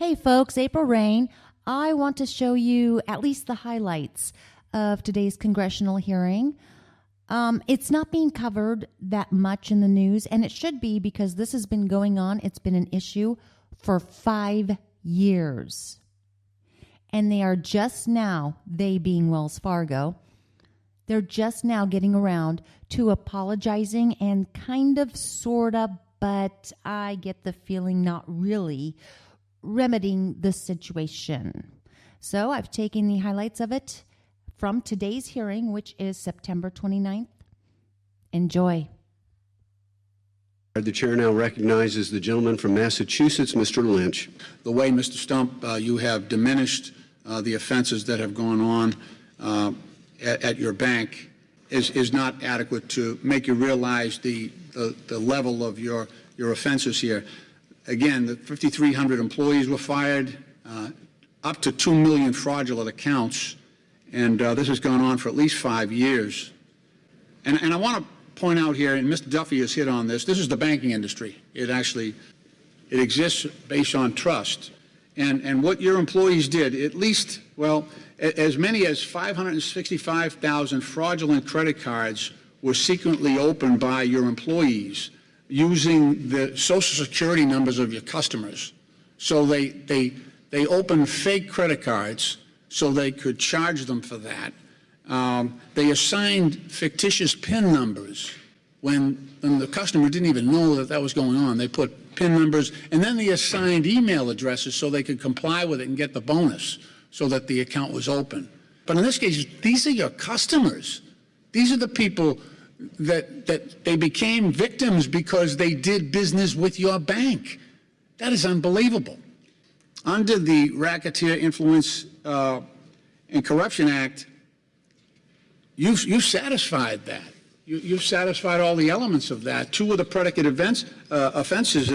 Hey folks, April Reigne. I want to show you at least the highlights of today's congressional hearing. It's not being covered that much in the news, and it should be because this has been going on. It's been an issue for 5 years. And they are just now, they being Wells Fargo, they're just now getting around to apologizing and kind of, sort of, but I get the feeling not really remedying the situation. So I've taken the highlights of it from today's hearing, which is September 29th. Enjoy. The chair now recognizes the gentleman from Massachusetts, Mr. Lynch. The way, Mr. Stump, you have diminished the offenses that have gone on at your bank is not adequate to make you realize the level of your offenses here. Again, the 5,300 employees were fired, up to 2 million fraudulent accounts, and this has gone on for at least 5 years. And I want to point out here, and Mr. Duffy has hit on this is the banking industry. It exists based on trust. And what your employees did, at least, well, as many as 565,000 fraudulent credit cards were secretly opened by your employees using the Social Security numbers of your customers. So they opened fake credit cards so they could charge them for that. They assigned fictitious PIN numbers when the customer didn't even know that was going on. They put PIN numbers, and then they assigned email addresses so they could comply with it and get the bonus so that the account was open. But in this case, these are your customers. These are the people that they became victims because they did business with your bank. That is unbelievable. Under the Racketeer Influence and Corruption Act, you've satisfied that. You've satisfied all the elements of that. Two of the predicate offenses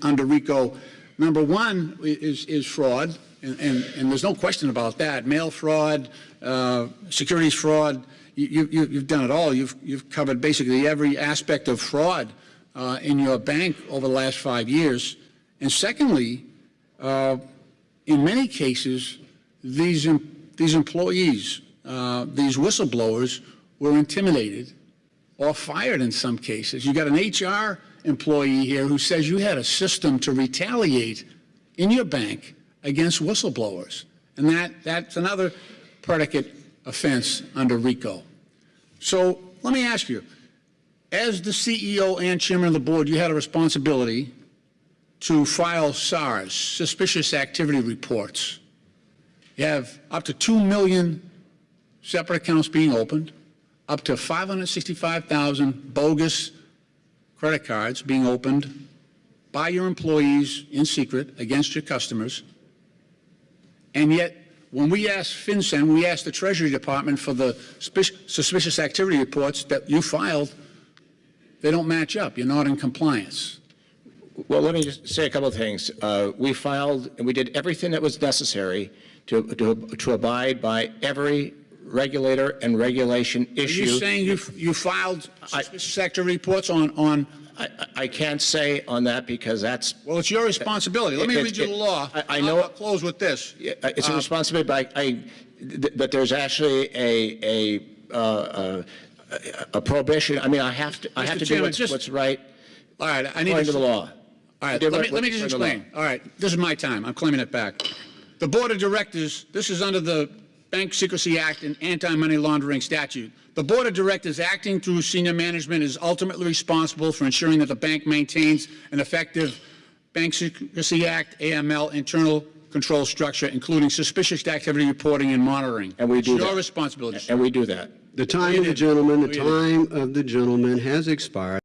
under RICO. Number one is fraud, and there's no question about that. Mail fraud, securities fraud. You've done it all. You've covered basically every aspect of fraud in your bank over the last 5 years. And secondly, in many cases, these employees, these whistleblowers, were intimidated or fired in some cases. You got an HR employee here who says you had a system to retaliate in your bank against whistleblowers, and that's another predicate offense under RICO. So let me ask you, as the CEO and chairman of the board, you had a responsibility to file SARs, suspicious activity reports. You have up to 2 million separate accounts being opened, up to 565,000 bogus credit cards being opened by your employees in secret against your customers. And yet, when we ask FinCEN, we ask the Treasury Department for the suspicious activity reports that you filed, they don't match up. You're not in compliance. Well, let me just say a couple of things. We filed, and we did everything that was necessary to abide by every regulator and regulation issue. Are you saying you filed suspicious activity reports on? I can't say on that because that's... Well, it's your responsibility. Let me read you the law. I know. I'll close with this. It's a responsibility, but there's actually a prohibition. I mean, I have to do what's right. All right, I need according to the law. All right, let me just explain. All right, this is my time. I'm claiming it back. The Board of Directors, this is under the Bank Secrecy Act and Anti-Money Laundering Statute. The Board of Directors, acting through senior management, is ultimately responsible for ensuring that the bank maintains an effective Bank Secrecy Act, AML, internal control structure, including suspicious activity reporting and monitoring. And we do that. It's your responsibility. And we do that. The time of the gentleman has expired.